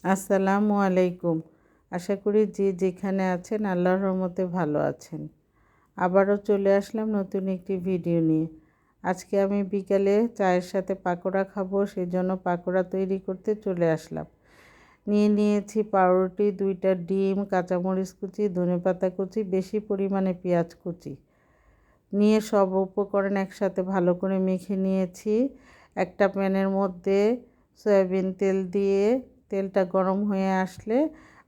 আসসালামু আলাইকুম। আশা করি যে যেখানে আছেন আল্লাহর রহমতে ভালো আছেন। আবারও চলে আসলাম নতুন একটি ভিডিও নিয়ে। আজকে আমি বিকালে চায়ের সাথে পাকোড়া খাবো, সেজন্য পাকোড়া তৈরি করতে চলে আসলাম। নিয়েছি পাউরুটি, 2টা ডিম, কাঁচামরিচ কুচি, ধনেপাতা কুচি, বেশি পরিমাণে পেঁয়াজ কুচি নিয়ে সব উপকরণ একসাথে ভালো করে মেখে নিয়েছি। একটা প্যানের মধ্যে সয়াবিন তেল দিয়ে তেলটা গরম হয়ে আসলে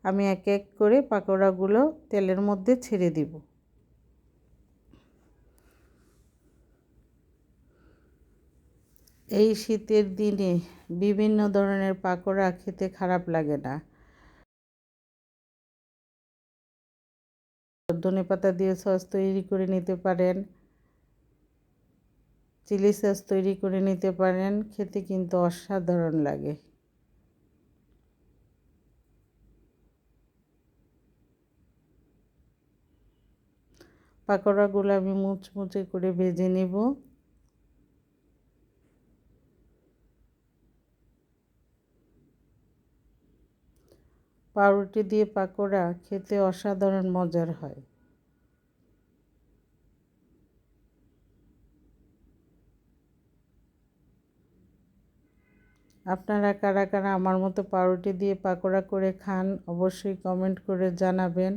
আমি এক এক করে পাকোড়াগুলো তেলের মধ্যে ছেড়ে দিব। এই শীতের দিনে বিভিন্ন ধরনের পাকোড়া খেতে খারাপ লাগে না। ধনেপাতা দিয়ে সস তৈরি করে নিতে পারেন, চিলি সস তৈরি করে নিতে পারেন, খেতে কিন্তু অসাধারণ লাগে। পাকোড়াগুলো আমি মুচমুচে করে ভেজে নেব। পাউরুটি দিয়ে পাকোড়া খেতে অসাধারণ মজার হয়। আপনারা কারা কারা আমার মতো পাউরুটি দিয়ে পাকোড়া করে খান অবশ্যই কমেন্ট করে জানাবেন।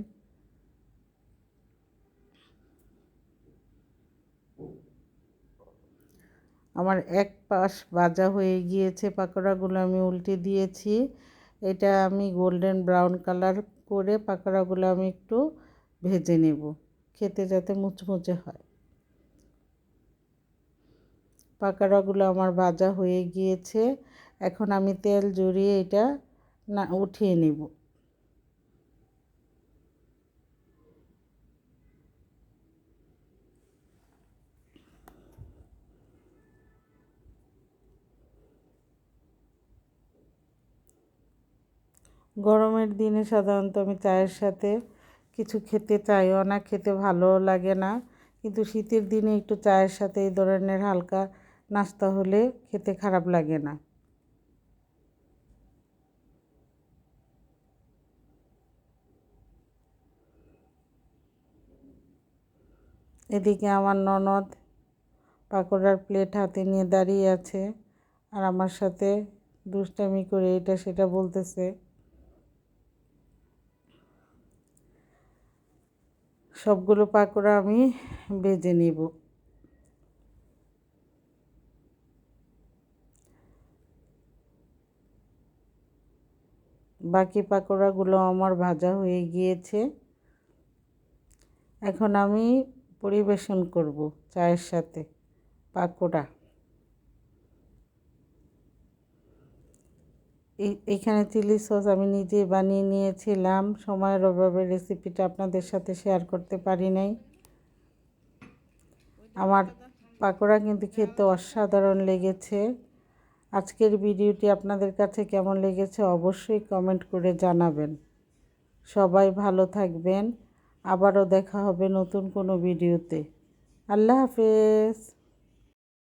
আমার এক পাশ ভাজা হয়ে গিয়েছে, পাকোড়াগুলো আমি উল্টে দিয়েছি। এটা আমি গোল্ডেন ব্রাউন কালার করে পাকোড়াগুলো আমি একটু ভেজে নেব, খেতে যাতে মুচমুচে হয়। পাকোড়াগুলো আমার ভাজা হয়ে গিয়েছে, এখন আমি তেল ঝরিয়ে এটা উঠিয়ে নেব। গরমের দিনে সাধারণত আমি চায়ের সাথে কিছু খেতে চাইও না, খেতে ভালোও লাগে না, কিন্তু শীতের দিনে একটু চায়ের সাথে এই ধরনের হালকা নাস্তা হলে খেতে খারাপ লাগে না। এদিকে আমার ননদ পাকোড়ার প্লেট হাতে নিয়ে দাঁড়িয়ে আছে আর আমার সাথে দুষ্টামি করে এটা সেটা বলতেছে। সবগুলো পাকোড়া আমি ভেজে নিব। বাকি পাকোড়াগুলো আমার ভাজা হয়ে গিয়েছে, এখন আমি পরিবেশন করব চায়ের সাথে পাকোড়া। এইখানে চিলি সস আমি নিজে বানিয়ে নিয়েছিলাম, সময়ের অভাবে রেসিপিটা আপনাদের সাথে শেয়ার করতে পারি নাই। আমার পাকোড়া কিন্তু খেতে অসাধারণ লেগেছে। আজকের ভিডিওটি আপনাদের কাছে কেমন লেগেছে অবশ্যই কমেন্ট করে জানাবেন। সবাই ভালো থাকবেন, আবারও দেখা হবে নতুন কোনো ভিডিওতে। আল্লাহ হাফেজ।